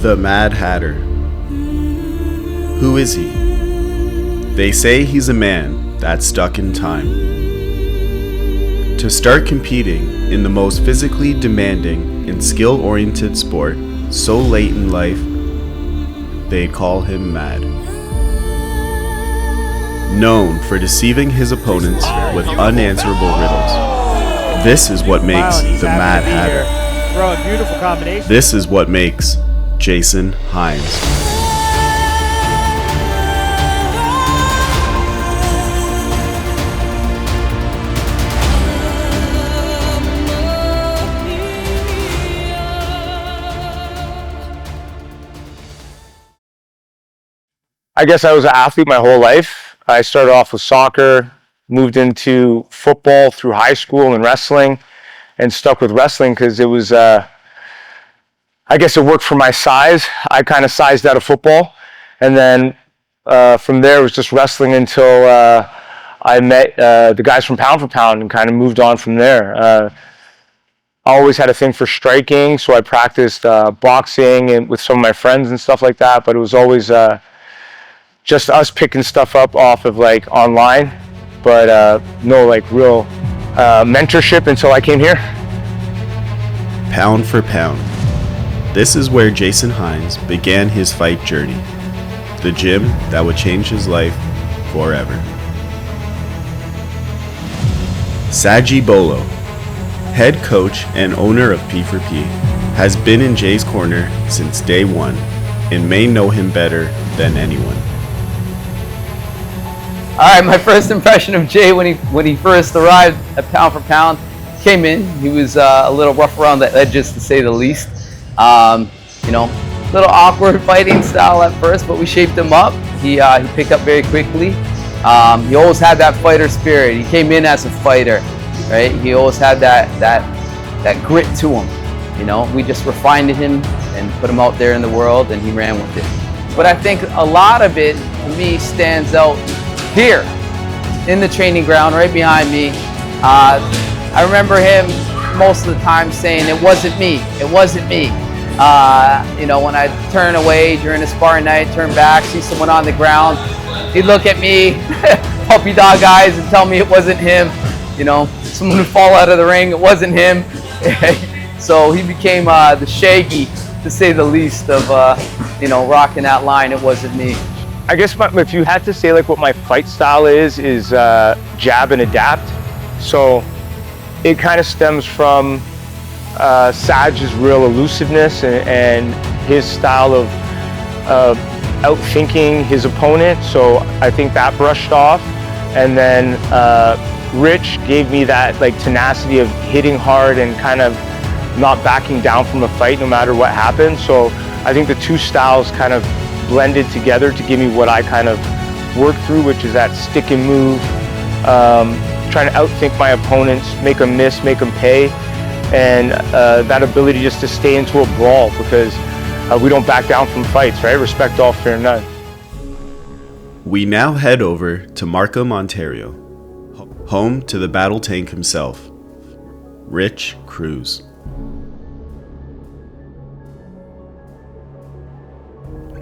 The Mad Hatter. Who is he? They say he's a man that's stuck in time. To start competing in the most physically demanding and skill-oriented sport so late in life, they call him mad. Known for deceiving his opponents with unanswerable riddles, this is what makes the Mad Hatter. Throwing beautiful combination. This is what makes Jason Hinds. I guess I was an athlete my whole life. I started off with soccer, moved into football through high school and wrestling, and stuck with wrestling because it was, I guess it worked for my size. I kind of sized out of football. And then from there, it was just wrestling until I met the guys from Pound for Pound and kind of moved on from there. I always had a thing for striking, so I practiced boxing and with some of my friends and stuff like that, but it was always just us picking stuff up off of like online, but no like real mentorship until I came here. Pound for Pound. This is where Jason Hinds began his fight journey. The gym that would change his life forever. Saji Bolo, head coach and owner of P4P, has been in Jay's corner since day one and may know him better than anyone. All right, my first impression of Jay when he first arrived at Pound for Pound, came in. He was a little rough around the edges, to say the least. You know, a little awkward fighting style at first, but we shaped him up. He picked up very quickly. He always had that fighter spirit. He came in as a fighter, right? He always had that grit to him. You know, we just refined him and put him out there in the world, and he ran with it. But I think a lot of it, to me, stands out here in the training ground right behind me. I remember him most of the time saying, "It wasn't me, it wasn't me." You know, when I turn away during a sparring night, turn back, see someone on the ground, he'd look at me, puppy dog eyes, and tell me it wasn't him. You know, someone would fall out of the ring, it wasn't him. So he became the Shaggy, to say the least, of you know, rocking that line, "It wasn't me." I guess if you had to say like what my fight style is jab and adapt. So it kind of stems from Saj's real elusiveness and his style of outthinking his opponent. So I think that brushed off. And then Rich gave me that like tenacity of hitting hard and kind of not backing down from a fight no matter what happened. So I think the two styles kind of blended together to give me what I kind of work through, which is that stick and move, trying to outthink my opponents, make them miss, make them pay, and that ability just to stay into a brawl because we don't back down from fights, right? Respect all, fear none. We now head over to Markham, Ontario, home to the battle tank himself, Rich Cruz.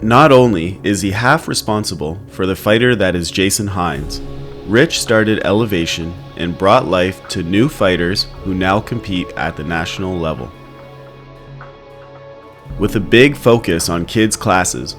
Not only is he half responsible for the fighter that is Jason Hinds, Rich started Elevation and brought life to new fighters who now compete at the national level. With a big focus on kids' classes,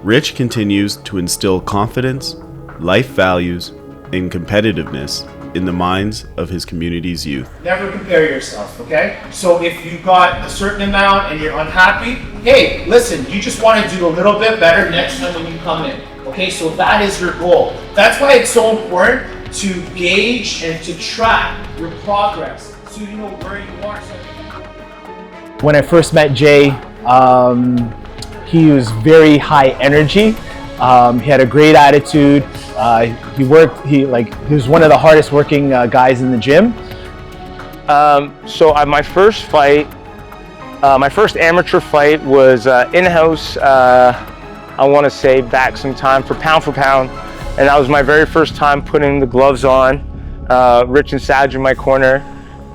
Rich continues to instill confidence, life values, and competitiveness in the minds of his community's youth. Never compare yourself, okay? So if you got a certain amount and you're unhappy, hey, listen, you just want to do a little bit better next time when you come in, okay? So that is your goal. That's why it's so important to gauge and to track your progress so you know where you are. When I first met Jay, he was very high energy. He had a great attitude. He was one of the hardest working guys in the gym. So my first fight, my first amateur fight was in-house, I want to say back some time for Pound, and that was my very first time putting the gloves on. Rich and Saj in my corner.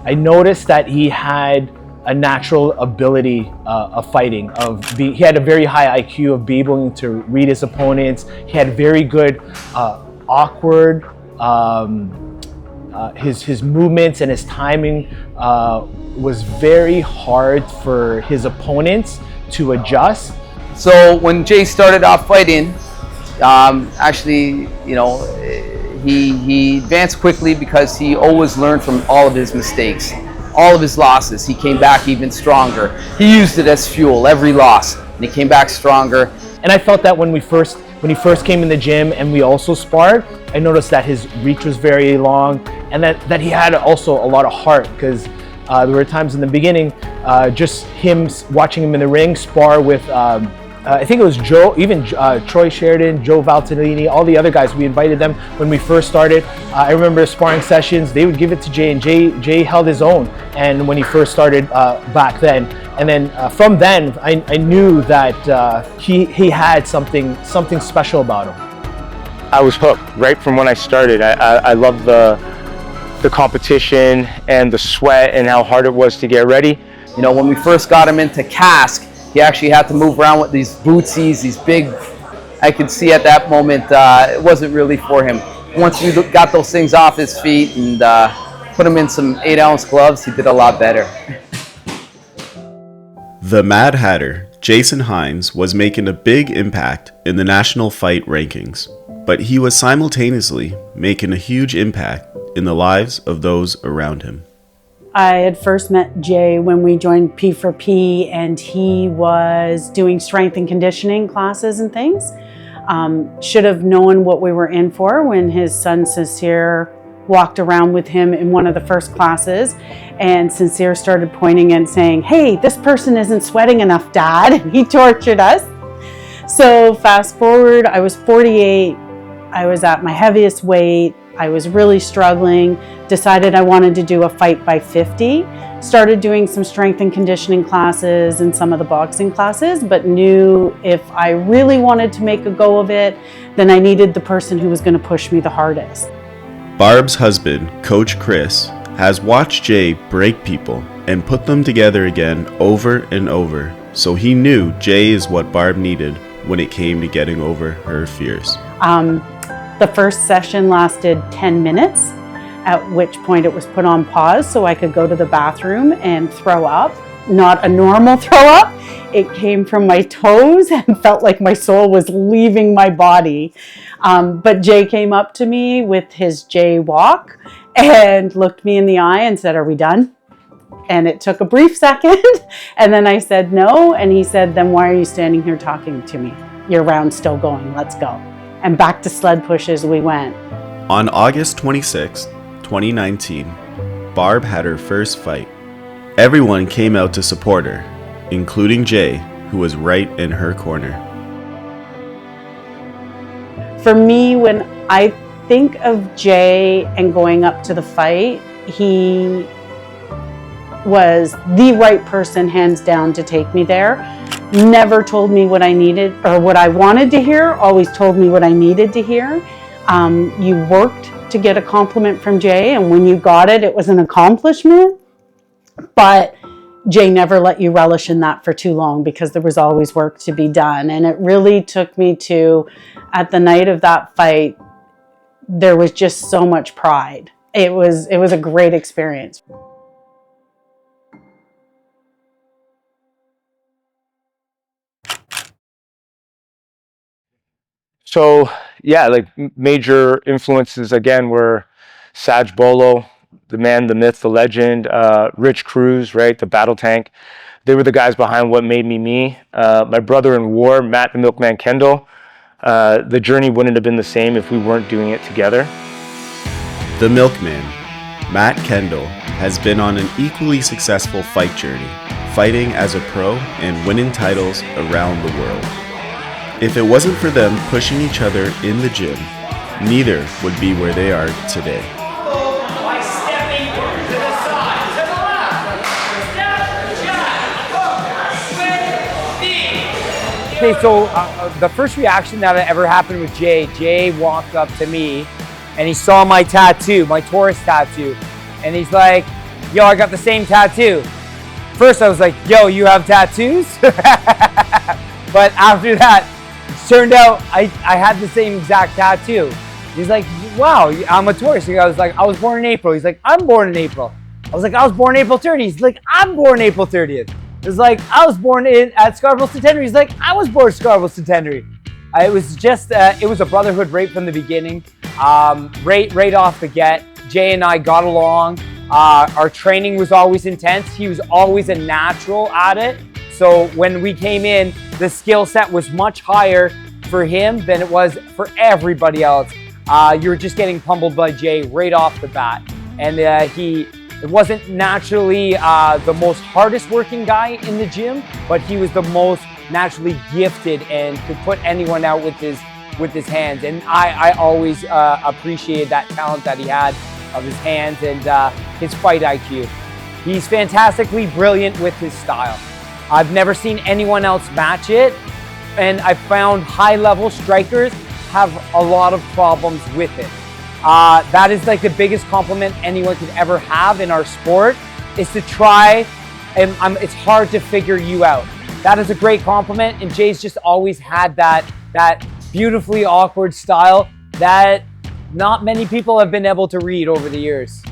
I noticed that he had a natural ability of fighting. He had a very high IQ of being able to read his opponents. He had very good awkward. His movements and his timing was very hard for his opponents to adjust. So when Jay started off fighting, actually, you know, he advanced quickly because he always learned from all of his mistakes, all of his losses. He came back even stronger. He used it as fuel, every loss, and he came back stronger. And I felt that when he first came in the gym and we also sparred, I noticed that his reach was very long, and that he had also a lot of heart, because there were times in the beginning, just watching him in the ring spar with, I think it was Joe, even Troy Sheridan, Joe Valtellini, all the other guys. We invited them when we first started. I remember sparring sessions, they would give it to Jay, and Jay held his own. And when he first started back then, and then from then, I knew that he had something special about him. I was hooked right from when I started. I loved the competition and the sweat and how hard it was to get ready. You know, when we first got him into cask, he actually had to move around with these bootsies, these big, I could see at that moment, it wasn't really for him. Once we got those things off his feet and put him in some 8-ounce gloves, he did a lot better. The Mad Hatter, Jason Hinds, was making a big impact in the national fight rankings, but he was simultaneously making a huge impact in the lives of those around him. I had first met Jay when we joined P4P, and he was doing strength and conditioning classes and things. Should have known what we were in for when his son Sincere walked around with him in one of the first classes, and Sincere started pointing and saying, "Hey, this person isn't sweating enough, Dad." And he tortured us. So fast forward, I was 48. I was at my heaviest weight. I was really struggling, decided I wanted to do a fight by 50, started doing some strength and conditioning classes and some of the boxing classes, but knew if I really wanted to make a go of it, then I needed the person who was going to push me the hardest. Barb's husband, Coach Chris, has watched Jay break people and put them together again over and over, so he knew Jay is what Barb needed when it came to getting over her fears. The first session lasted 10 minutes, at which point it was put on pause so I could go to the bathroom and throw up. Not a normal throw up. It came from my toes and felt like my soul was leaving my body. But Jay came up to me with his Jay walk and looked me in the eye and said, "Are we done?" And it took a brief second. And then I said no. And he said, "Then why are you standing here talking to me? Your round's still going. Let's go." And back to sled pushes we went. On August 26, 2019, Barb had her first fight. Everyone came out to support her, including Jay, who was right in her corner. For me, when I think of Jay and going up to the fight, he was the right person, hands down, to take me there. Never told me what I needed or what I wanted to hear, always told me what I needed to hear. You worked to get a compliment from Jay, and when you got it, it was an accomplishment. But Jay never let you relish in that for too long, because there was always work to be done. And it really took me to, at the night of that fight, there was just so much pride. It was a great experience. So yeah, like major influences again were Saj Bolo, the man, the myth, the legend, Rich Cruz, right, the battle tank. They were the guys behind what made me me. My brother in war, Matt the Milkman Kendall. The journey wouldn't have been the same if we weren't doing it together. The Milkman, Matt Kendall, has been on an equally successful fight journey, fighting as a pro and winning titles around the world. If it wasn't for them pushing each other in the gym, neither would be where they are today. By stepping to the side, to the left. Step, jab, swing, knee. Okay, so the first reaction that ever happened with Jay walked up to me and he saw my tattoo, my Taurus tattoo. And he's like, "Yo, I got the same tattoo." first I was like, yo, you have tattoos? But after that, it turned out I had the same exact tattoo. He's like, wow, I'm a Taurus. I was like, I was born in April. He's like, I'm born in April. I was like, I was born April 30th. He's like, I'm born April 30th. It's like, I was born at Scarborough Centenary. He's like, I was born Scarborough Centenary. It was just, it was a brotherhood right from the beginning. Right off the get, Jay and I got along. Our training was always intense. He was always a natural at it. So when we came in, the skill set was much higher for him than it was for everybody else. You were just getting pummeled by Jay right off the bat. And it wasn't naturally the most hardest working guy in the gym, but he was the most naturally gifted and could put anyone out with his hands. And I always appreciated that talent that he had of his hands and his fight IQ. He's fantastically brilliant with his style. I've never seen anyone else match it, and I found high-level strikers have a lot of problems with it. That is like the biggest compliment anyone could ever have in our sport, is to try, and it's hard to figure you out. That is a great compliment, and Jay's just always had that beautifully awkward style that not many people have been able to read over the years.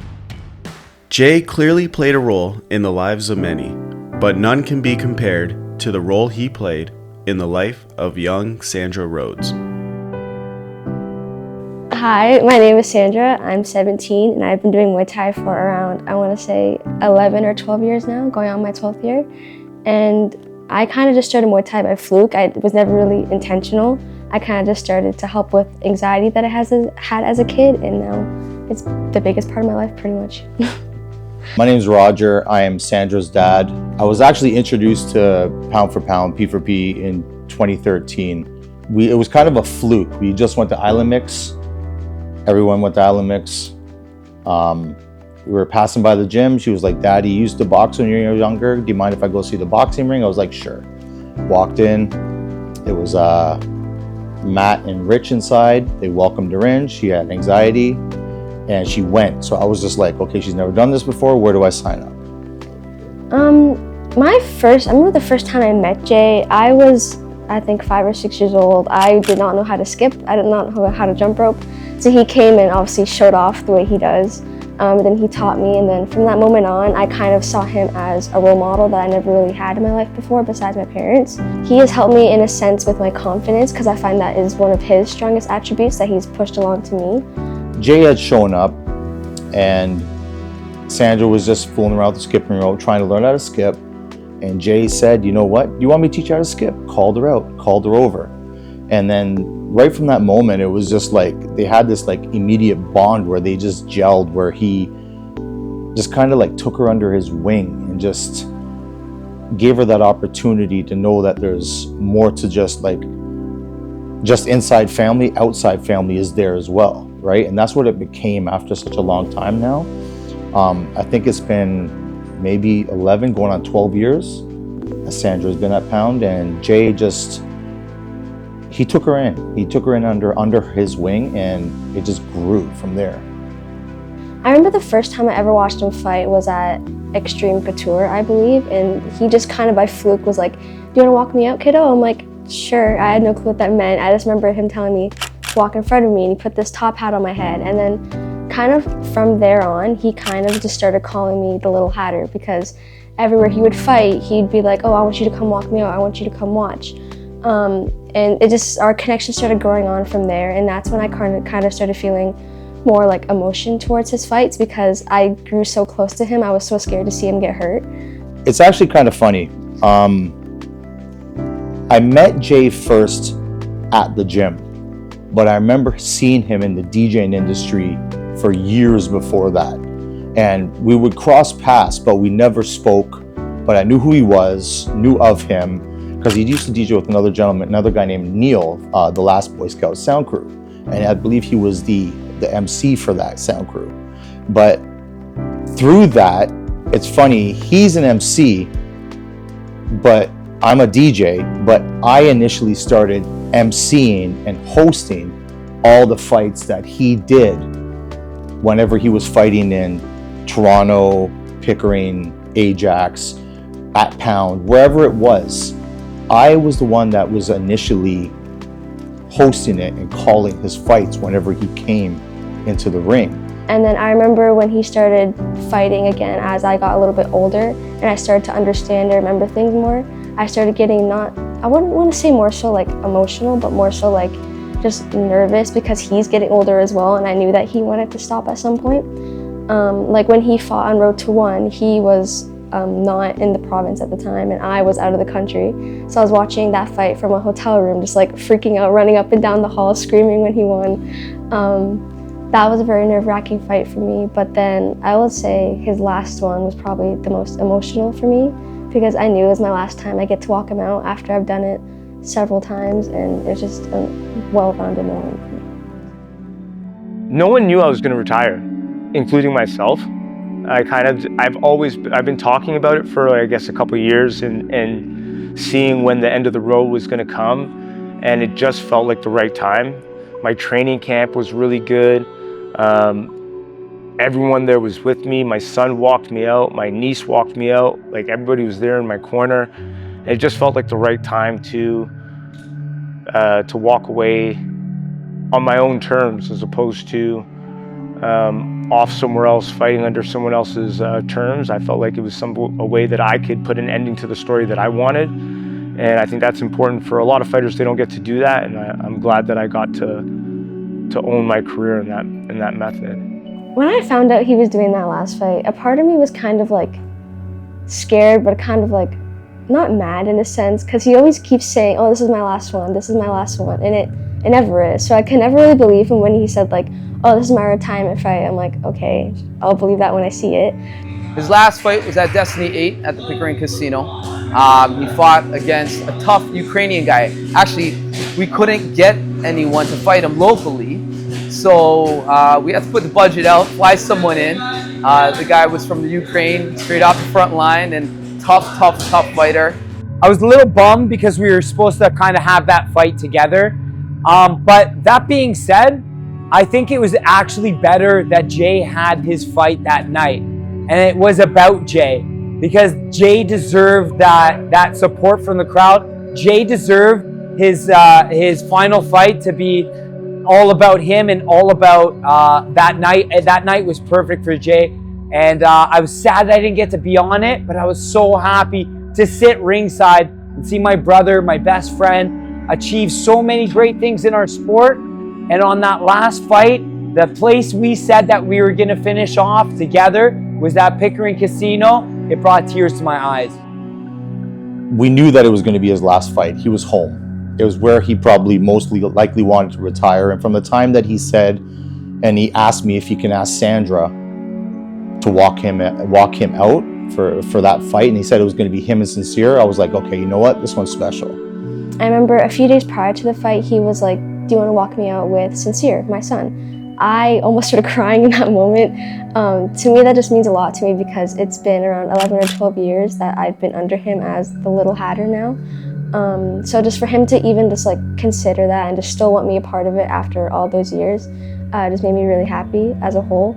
Jay clearly played a role in the lives of many, but none can be compared to the role he played in the life of young Sandra Rhodes. Hi, my name is Sandra. I'm 17 and I've been doing Muay Thai for around, I want to say 11 or 12 years now, going on my 12th year. And I kind of just started Muay Thai by fluke. I was never really intentional. I kind of just started to help with anxiety that I had as a kid, and now it's the biggest part of my life pretty much. My name is Roger. I am Sandra's dad. I was actually introduced to Pound for Pound, P for P in 2013. It was kind of a fluke. We just went to Island Mix. Everyone went to Island Mix. We were passing by the gym. She was like, Daddy, you used to box when you were younger. Do you mind if I go see the boxing ring? I was like, sure. Walked in. It was Matt and Rich inside. They welcomed her in. She had anxiety and she went. So I was just like, okay, she's never done this before. Where do I sign up? I remember the first time I met Jay, I was, I think 5 or 6 years old. I did not know how to skip. I did not know how to jump rope. So he came and obviously showed off the way he does. Then he taught me, and then from that moment on, I kind of saw him as a role model that I never really had in my life before besides my parents. He has helped me in a sense with my confidence, because I find that is one of his strongest attributes that he's pushed along to me. Jay had shown up and Sandra was just fooling around with the skipping rope, trying to learn how to skip. And Jay said, you know what, you want me to teach you how to skip? Called her out, called her over. And then right from that moment, it was just like, they had this like immediate bond where they just gelled, where he just kind of like took her under his wing and just gave her that opportunity to know that there's more to just inside family, outside family is there as well, right? And that's what it became after such a long time now. I think it's been maybe 11 going on 12 years as Sandra's been at Pound, and Jay just, he took her in under his wing, and it just grew from there. I remember the first time I ever watched him fight was at Extreme Couture, I believe, and he just kind of by fluke was like, do you want to walk me out, kiddo? I'm like, sure. I had no clue what that meant. I just remember him telling me to walk in front of me, and he put this top hat on my head, and then kind of from there on, he kind of just started calling me the Little Hatter, because everywhere he would fight, he'd be like, oh, I want you to come walk me out. I want you to come watch. And it just, our connection started growing on from there, and that's when I kind of started feeling more like emotion towards his fights, because I grew so close to him. I was so scared to see him get hurt. It's actually kind of funny. I met Jay first at the gym, but I remember seeing him in the DJing industry for years before that. And we would cross paths, but we never spoke. But I knew who he was, knew of him, because he used to DJ with another guy named Neil, the last Boy Scout sound crew. And I believe he was the MC for that sound crew. But through that, it's funny, he's an MC, but I'm a DJ, but I initially started MCing and hosting all the fights that he did whenever he was fighting in Toronto, Pickering, Ajax. at Pound, wherever it was, I was the one that was initially hosting it and calling his fights whenever he came into the ring. And then I remember when he started fighting again as I got a little bit older and I started to understand and remember things more, I started getting I wouldn't want to say more so like emotional, but more so like just nervous because he's getting older as well, and I knew that he wanted to stop at some point. Like when he fought on Road to One, he was not in the province at the time and I was out of the country. So I was watching that fight from a hotel room, just like freaking out, running up and down the hall, screaming when he won. That was a very nerve-wracking fight for me, but then I would say his last one was probably the most emotional for me because I knew it was my last time I get to walk him out after I've done it several times, and it's just a well-rounded moment for me. No one knew I was going to retire, including myself. I've been talking about it for, I guess, a couple of years and seeing when the end of the road was going to come, and it just felt like the right time. My training camp was really good. Everyone there was with me. My son walked me out. My niece walked me out. Like, everybody was there in my corner. It just felt like the right time to walk away on my own terms, as opposed to off somewhere else, fighting under someone else's terms. I felt like it was a way that I could put an ending to the story that I wanted. And I think that's important for a lot of fighters. They don't get to do that, and I'm glad that I got to own my career in that method. When I found out he was doing that last fight, a part of me was kind of like scared, but kind of like not mad in a sense, because he always keeps saying, oh, this is my last one, this is my last one, and it never is. So I can never really believe him when he said like, oh, this is my retirement fight. I'm like, okay, I'll believe that when I see it. His last fight was at Destiny 8 at the Pickering Casino. He fought against a tough Ukrainian guy. Actually, we couldn't get anyone to fight him locally, so we had to put the budget out, fly someone in. The guy was from the Ukraine, straight off the front line, and tough fighter. I was a little bummed because we were supposed to kind of have that fight together. But that being said, I think it was actually better that Jay had his fight that night. And it was about Jay, because Jay deserved that support from the crowd. Jay deserved his final fight to be all about him and all about that night. And that night was perfect for Jay. And I was sad I didn't get to be on it, but I was so happy to sit ringside and see my brother, my best friend, achieve so many great things in our sport. And on that last fight, the place we said that we were going to finish off together was that Pickering Casino. It brought tears to my eyes. We knew that it was going to be his last fight. He was home. It was where he probably most likely wanted to retire. And from the time that he said, and he asked me if he can ask Sandra to walk him out for that fight, and he said it was going to be him and Sincere, I was like, okay, you know what? This one's special. I remember a few days prior to the fight, he was like, do you want to walk me out with Sincere, my son? I almost started crying in that moment. To me, that just means a lot to me because it's been around 11 or 12 years that I've been under him as the little Hatter now. So just for him to even just like consider that and just still want me a part of it after all those years, just made me really happy as a whole.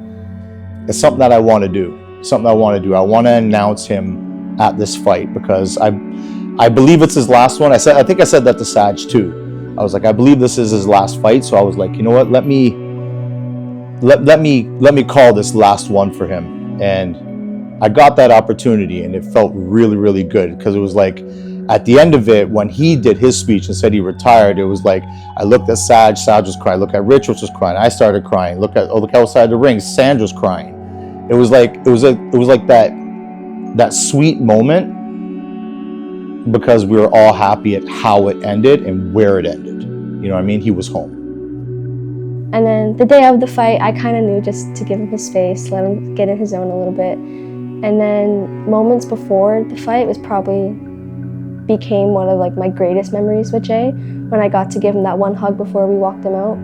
It's something that I want to do. I want to announce him at this fight because I believe it's his last one. I think I said that to Saj too. I was like, I believe this is his last fight. So I was like, you know what? Let me call this last one for him. And I got that opportunity, and it felt really, really good because it was like at the end of it, when he did his speech and said he retired, it was like I looked at Saj was crying. Look at Rich, was crying. I started crying. Look outside the ring, Sandra's crying. It was like that sweet moment because we were all happy at how it ended and where it ended. You know what I mean? He was home. And then the day of the fight, I kind of knew just to give him his space, let him get in his zone a little bit. And then moments before the fight became one of like my greatest memories with Jay, when I got to give him that one hug before we walked him out.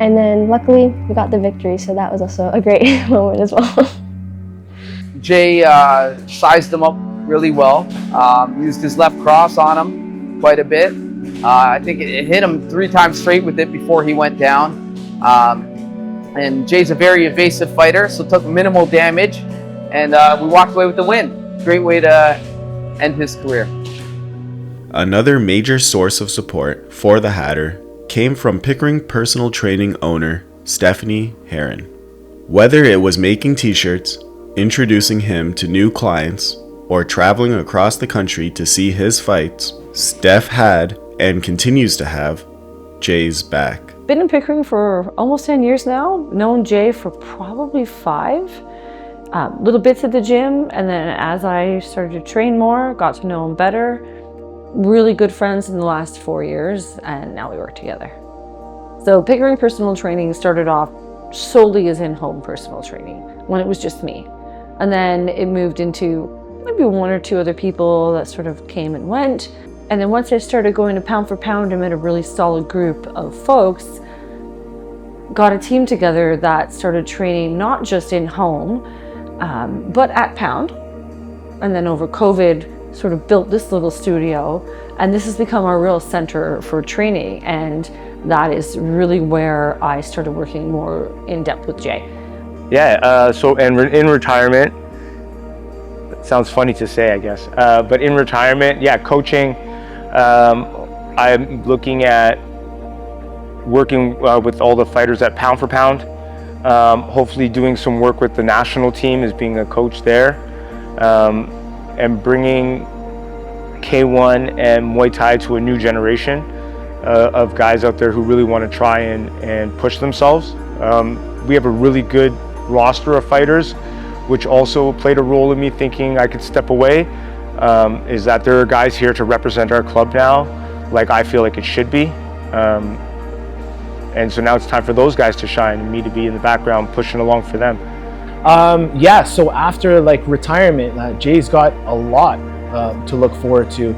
And then luckily we got the victory, so that was also a great moment as well. Jay sized him up really well, used his left cross on him quite a bit. I think it hit him 3 times straight with it before he went down. And Jay's a very evasive fighter, so took minimal damage, and we walked away with the win. Great way to end his career. Another major source of support for the Hatter came from Pickering personal training owner Stephanie Herron. Whether it was making t-shirts, introducing him to new clients, or traveling across the country to see his fights, Steph had and continues to have Jay's back. Been in Pickering for almost 10 years now, known Jay for probably 5. Little bits at the gym, and then as I started to train more, got to know him better. Really good friends in the last 4 years, and now we work together. So Pickering personal training started off solely as in-home personal training when it was just me. And then it moved into maybe 1 or 2 other people that sort of came and went. And then once I started going to pound for pound, I met a really solid group of folks, got a team together that started training not just in-home, but at pound. And then over COVID, sort of built this little studio, and this has become our real center for training, and that is really where I started working more in depth with Jay. Yeah, so in retirement, it sounds funny to say, I guess, but in retirement, yeah, coaching, I'm looking at working with all the fighters at Pound for Pound, hopefully doing some work with the national team as being a coach there, and bringing K1 and Muay Thai to a new generation of guys out there who really want to try and push themselves. We have a really good roster of fighters, which also played a role in me thinking I could step away, is that there are guys here to represent our club now, like I feel like it should be. And so now it's time for those guys to shine and me to be in the background pushing along for them. Yeah, so after like retirement, Jay's got a lot to look forward to,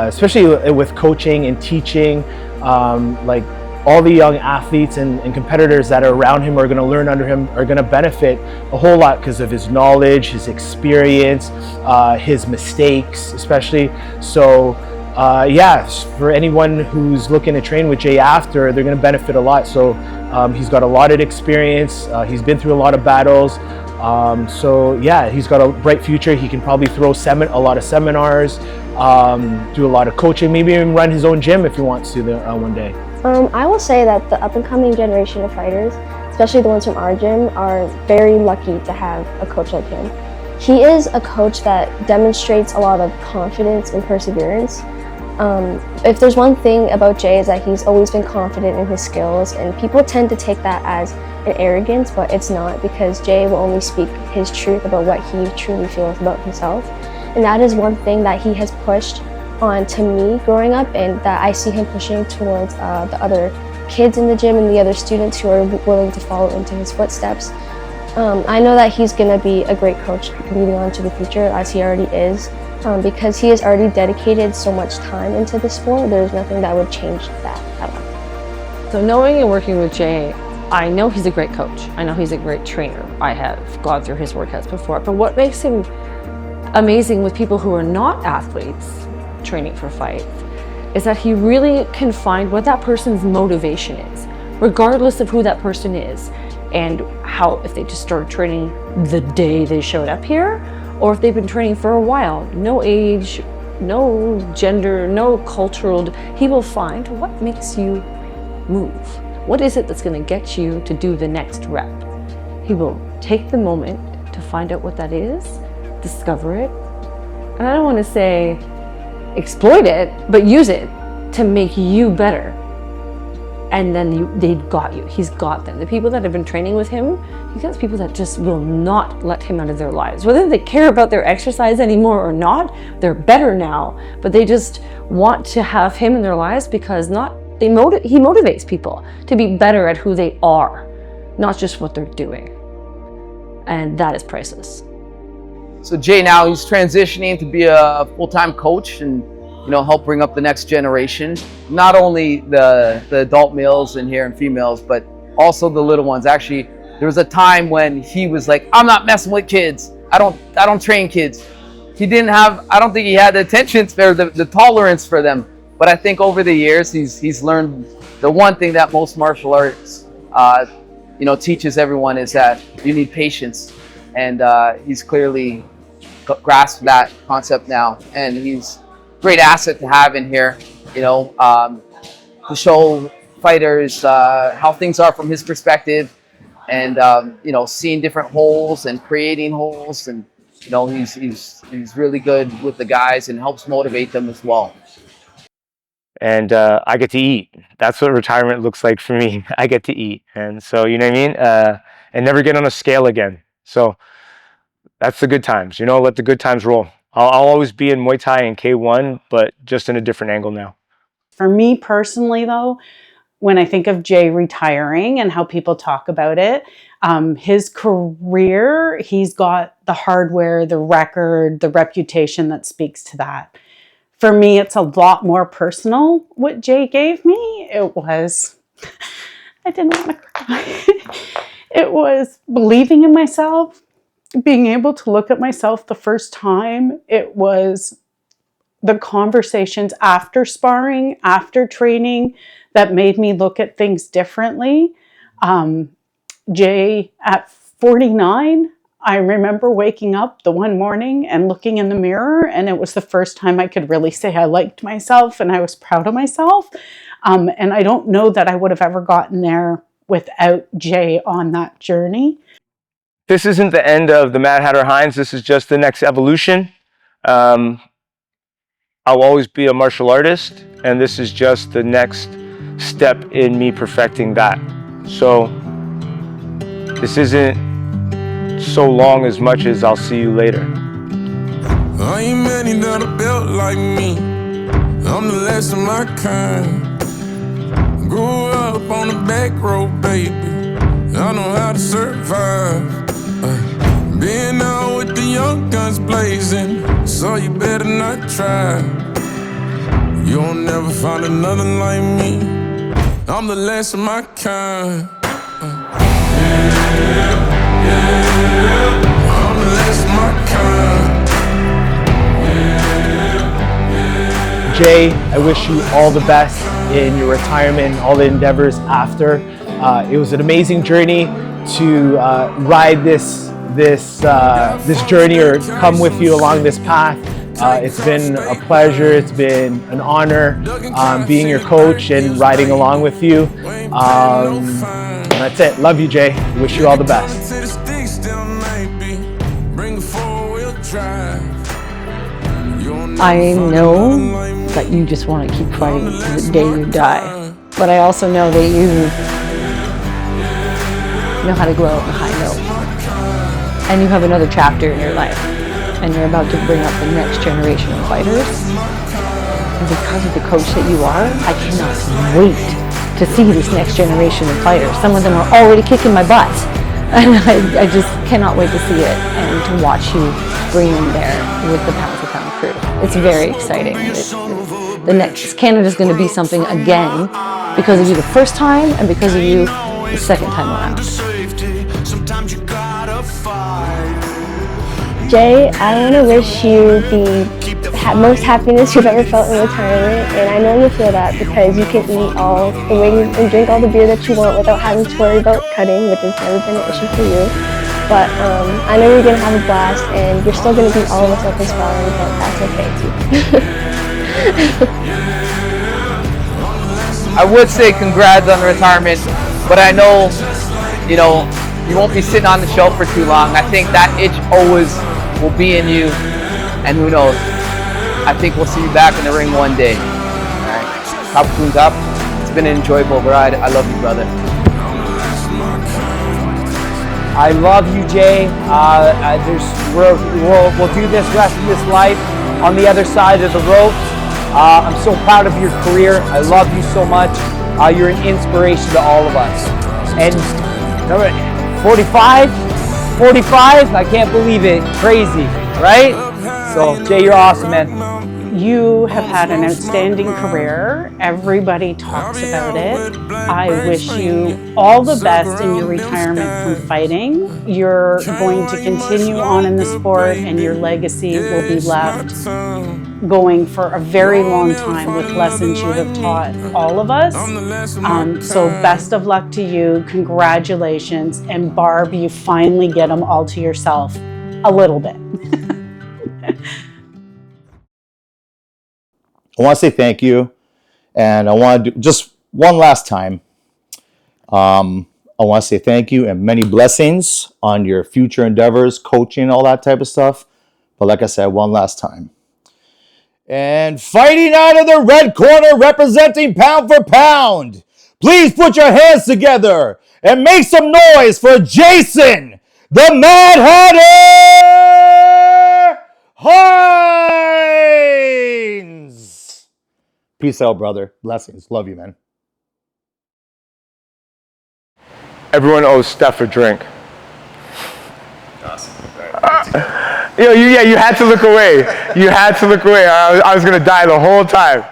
especially with coaching and teaching. Like all the young athletes and competitors that are around him are going to learn under him, are going to benefit a whole lot because of his knowledge, his experience, his mistakes especially. So yeah, for anyone who's looking to train with Jay after, they're going to benefit a lot. So he's got a lot of experience, he's been through a lot of battles. So yeah, he's got a bright future. He can probably throw a lot of seminars, do a lot of coaching, maybe even run his own gym if he wants to one day. I will say that the up-and-coming generation of fighters, especially the ones from our gym, are very lucky to have a coach like him. He is a coach that demonstrates a lot of confidence and perseverance. If there's one thing about Jay, is that he's always been confident in his skills, and people tend to take that as an arrogance, but it's not, because Jay will only speak his truth about what he truly feels about himself. And that is one thing that he has pushed on to me growing up, and that I see him pushing towards the other kids in the gym and the other students who are willing to follow into his footsteps. I know that he's going to be a great coach leading on to the future, as he already is, because he has already dedicated so much time into the sport. There's nothing that would change that at all. So knowing and working with Jay, I know he's a great coach. I know he's a great trainer. I have gone through his workouts before, but what makes him amazing with people who are not athletes training for fights is that he really can find what that person's motivation is, regardless of who that person is, and how, if they just started training the day they showed up here, or if they've been training for a while. No age, no gender, no cultural. He will find what makes you move. What is it that's going to get you to do the next rep? He will take the moment to find out what that is, discover it, and I don't want to say exploit it, but use it to make you better. And then they've got you. He's got them. The people that have been training with him, he gets people that just will not let him out of their lives. Whether they care about their exercise anymore or not, they're better now, but they just want to have him in their lives because he motivates people to be better at who they are, not just what they're doing. And that is priceless. So Jay now, he's transitioning to be a full-time coach and help bring up the next generation. Not only the adult males in here and females, but also the little ones. Actually, there was a time when he was like, I'm not messing with kids. I don't train kids. I don't think he had the attention or the tolerance for them. But I think over the years, he's learned the one thing that most martial arts, teaches everyone, is that you need patience. And he's clearly grasp that concept now, and he's a great asset to have in here, you know, to show fighters how things are from his perspective, and you know, seeing different holes and creating holes, and you know, he's really good with the guys and helps motivate them as well. And I get to eat. That's what retirement looks like for me. I get to eat, and so you know what I mean, and never get on a scale again. So that's the good times, you know. Let the good times roll. I'll always be in Muay Thai and K1, but just in a different angle now. For me personally, though, when I think of Jay retiring and how people talk about it, his career, he's got the hardware, the record, the reputation that speaks to that. For me, it's a lot more personal what Jay gave me. It was, I didn't want to cry. It was believing in myself, being able to look at myself the first time. It was the conversations after sparring, after training, that made me look at things differently. Jay, at 49, I remember waking up the one morning and looking in the mirror, and it was the first time I could really say I liked myself and I was proud of myself. And I don't know that I would have ever gotten there without Jay on that journey. This isn't the end of the Mad Hatter Hinds. This is just the next evolution. I'll always be a martial artist, and this is just the next step in me perfecting that. So this isn't so long as much as I'll see you later. I ain't many that are built like me. I'm the last of my kind. Grew up on the back road, baby. I know how to survive. Being out with the young guns blazing, so you better not try. You'll never find another like me. I'm the last of my kind. I'm the last of my kind. Jay, I wish you all the best in your retirement, all the endeavors after. It was an amazing journey to ride this journey, or come with you along this path. It's been a pleasure. It's been an honor being your coach and riding along with you. And that's it. Love you, Jay. Wish you all the best. I know that you just want to keep fighting to the day you die, but I also know that you know how to grow up a high note, and you have another chapter in your life, and you're about to bring up the next generation of fighters. And because of the coach that you are, I cannot wait to see this next generation of fighters. Some of them are already kicking my butt, and I just cannot wait to see it and to watch you bring them there with the pound for pound crew. It's very exciting. The next Canada's going to be something again because of you the first time and because of you the second time around. Jay, I want to wish you the most happiness you've ever felt in retirement, and I know you feel that because you can eat all the wings and drink all the beer that you want without having to worry about cutting, which has never been an issue for you. But I know you're going to have a blast, and you're still going to beat all of us up in sparring, but that's okay too. I would say congrats on the retirement, but I know, you know, you won't be sitting on the shelf for too long. I think that itch always will be in you, and who knows? I think we'll see you back in the ring one day. All right, top tunes up. It's been an enjoyable ride. I love you, brother. I love you, Jay. We'll do this rest of this life on the other side of the ropes. I'm so proud of your career. I love you so much. You're an inspiration to all of us. And 45, I can't believe it. Crazy, right? So, Jay, you're awesome, man. You have had an outstanding career. Everybody talks about it. I wish you all the best in your retirement from fighting. You're going to continue on in the sport, and your legacy will be left going for a very long time with lessons you have taught all of us. So best of luck to you. Congratulations. And Barb, you finally get them all to yourself a little bit. I want to say thank you. And I want to do just one last time. I want to say thank you and many blessings on your future endeavors, coaching, all that type of stuff. But like I said, one last time. And fighting out of the red corner, representing pound for pound, please put your hands together and make some noise for Jason, the Mad Hatter Hinds. Peace out, brother. Blessings. Love you, man. Everyone owes Steph a drink. Awesome. You had to look away. You had to look away. I was going to die the whole time.